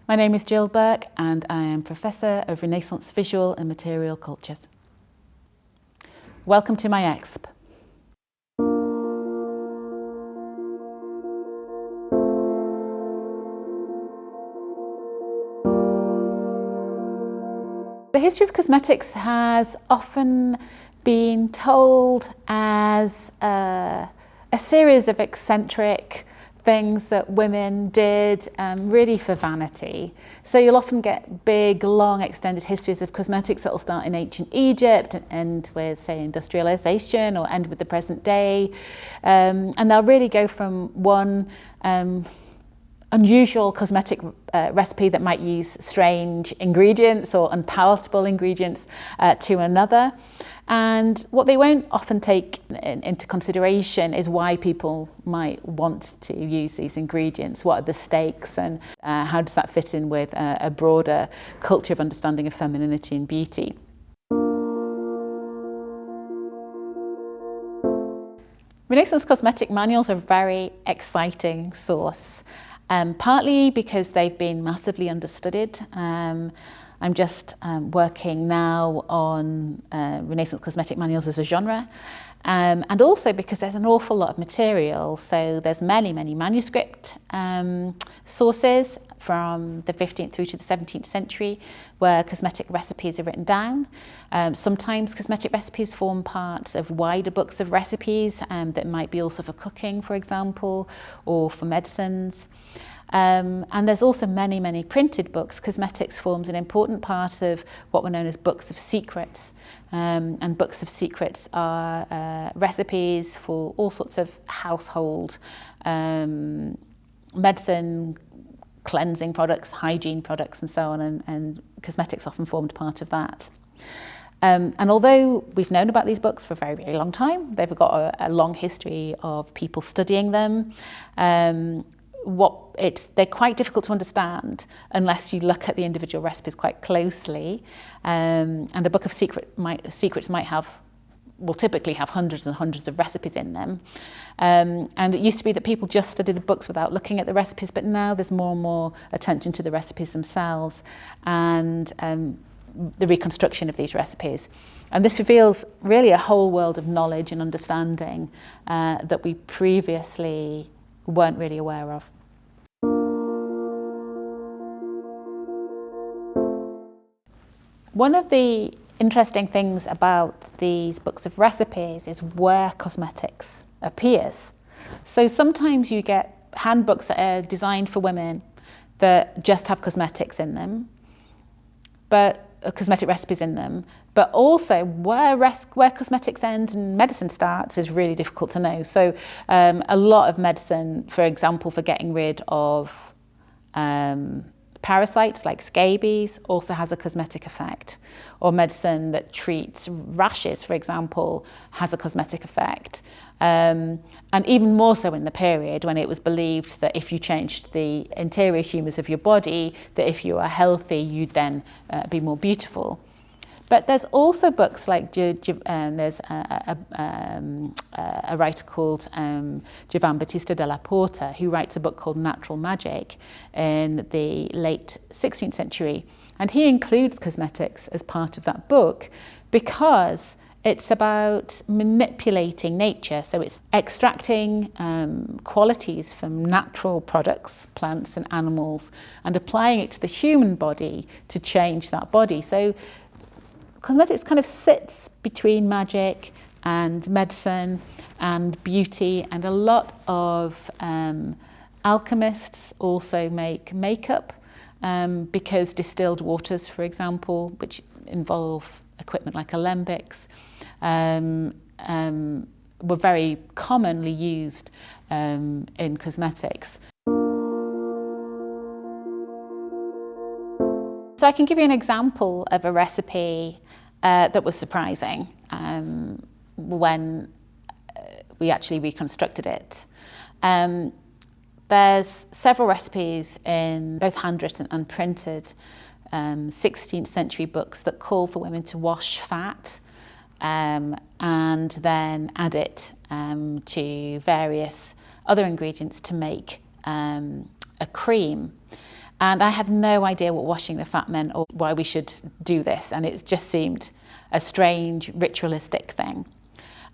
My name is Jill Burke and I am Professor of Renaissance Visual and Material Cultures. Welcome to my exp. The history of cosmetics has often been told as a series of eccentric things that women did really for vanity. So you'll often get big, long, extended histories of cosmetics that will start in ancient Egypt and end with, say, industrialization or end with the present day. And they'll really go from one unusual cosmetic recipe that might use strange ingredients or unpalatable ingredients to another. And what they won't often take into consideration is why people might want to use these ingredients. What are the stakes, and how does that fit in with a broader culture of understanding of femininity and beauty? Renaissance cosmetic manuals are a very exciting source, partly because they've been massively understudied. I'm just working now on Renaissance cosmetic manuals as a genre, and also because there's an awful lot of material. So there's many manuscript sources from the 15th through to the 17th century where cosmetic recipes are written down. Sometimes cosmetic recipes form part of wider books of recipes that might be also for cooking, for example, or for medicines. And there's also many printed books. Cosmetics forms an important part of what were known as books of secrets. And books of secrets are recipes for all sorts of household medicine, cleansing products, hygiene products, and so on. And cosmetics often formed part of that. And although we've known about these books for a very long time, they've got a long history of people studying them. They're quite difficult to understand unless you look at the individual recipes quite closely. And a book of secrets will typically have hundreds and hundreds of recipes in them. And it used to be that people just studied the books without looking at the recipes, but now there's more and more attention to the recipes themselves and the reconstruction of these recipes. And this reveals really a whole world of knowledge and understanding that we previously weren't really aware of. One of the interesting things about these books of recipes is where cosmetics appears. So sometimes you get handbooks that are designed for women that just have cosmetics in them, but cosmetic recipes in them, but also where cosmetics end and medicine starts is really difficult to know. So a lot of medicine, for example, for getting rid of parasites like scabies, also has a cosmetic effect. Or medicine that treats rashes, for example, has a cosmetic effect. And even more so in the period when it was believed that if you changed the interior humours of your body, that if you are healthy, you'd then be more beautiful. But there's also books like, there's a writer called Giovan Battista della Porta, who writes a book called Natural Magic in the late 16th century. And he includes cosmetics as part of that book because it's about manipulating nature. So it's extracting qualities from natural products, plants and animals, and applying it to the human body to change that body. So cosmetics kind of sits between magic and medicine and beauty, and a lot of alchemists also make makeup because distilled waters, for example, which involve equipment like alembics, were very commonly used in cosmetics. So I can give you an example of a recipe that was surprising when we actually reconstructed it. There's several recipes in both handwritten and printed 16th century books that call for women to wash fat and then add it to various other ingredients to make a cream. And I had no idea what washing the fat meant or why we should do this. And it just seemed a strange, ritualistic thing.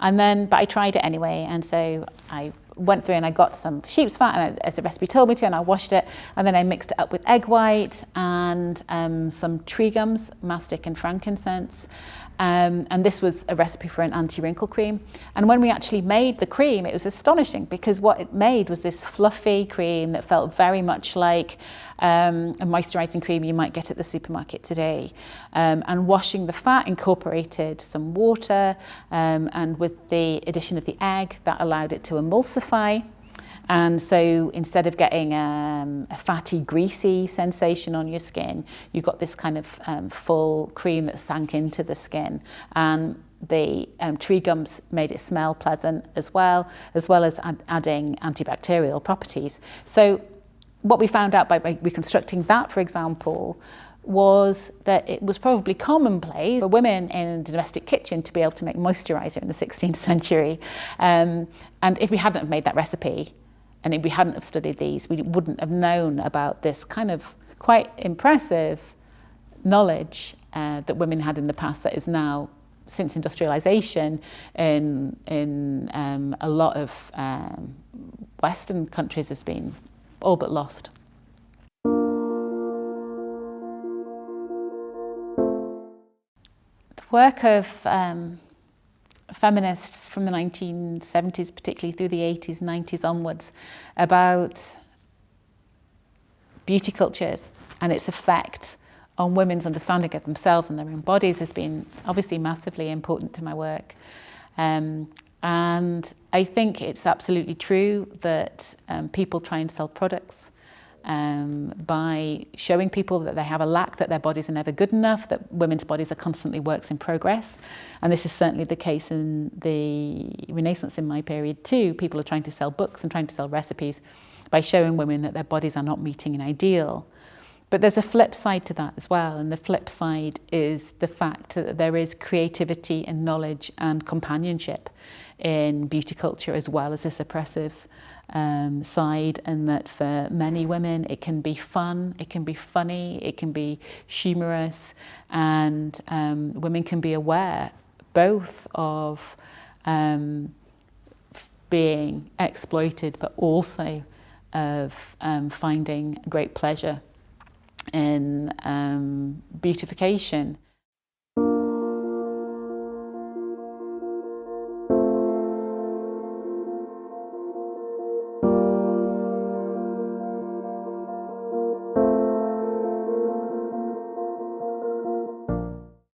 But I tried it anyway. And so I went through and I got some sheep's fat, as the recipe told me to, and I washed it. And then I mixed it up with egg white and some tree gums, mastic and frankincense. And this was a recipe for an anti-wrinkle cream. And when we actually made the cream, it was astonishing because what it made was this fluffy cream that felt very much like a moisturising cream you might get at the supermarket today. And washing the fat incorporated some water, and with the addition of the egg, that allowed it to emulsify. And so instead of getting a fatty, greasy sensation on your skin, you got this kind of full cream that sank into the skin. And the tree gums made it smell pleasant as well as adding antibacterial properties. So what we found out by reconstructing that, for example, was that it was probably commonplace for women in the domestic kitchen to be able to make moisturiser in the 16th century. And if we hadn't have made that recipe, and if we hadn't have studied these, we wouldn't have known about this kind of quite impressive knowledge that women had in the past that is now, since industrialisation, in a lot of Western countries has been all but lost. The work of feminists from the 1970s, particularly through the 80s, 90s onwards, about beauty cultures and its effect on women's understanding of themselves and their own bodies has been obviously massively important to my work. And I think it's absolutely true that people try and sell products by showing people that they have a lack, that their bodies are never good enough, that women's bodies are constantly works in progress. And this is certainly the case in the Renaissance in my period too. People are trying to sell books and trying to sell recipes by showing women that their bodies are not meeting an ideal. But there's a flip side to that as well, and the flip side is the fact that there is creativity and knowledge and companionship in beauty culture as well as this oppressive side, and that for many women it can be fun, it can be funny, it can be humorous, and women can be aware both of being exploited but also of finding great pleasure in beautification.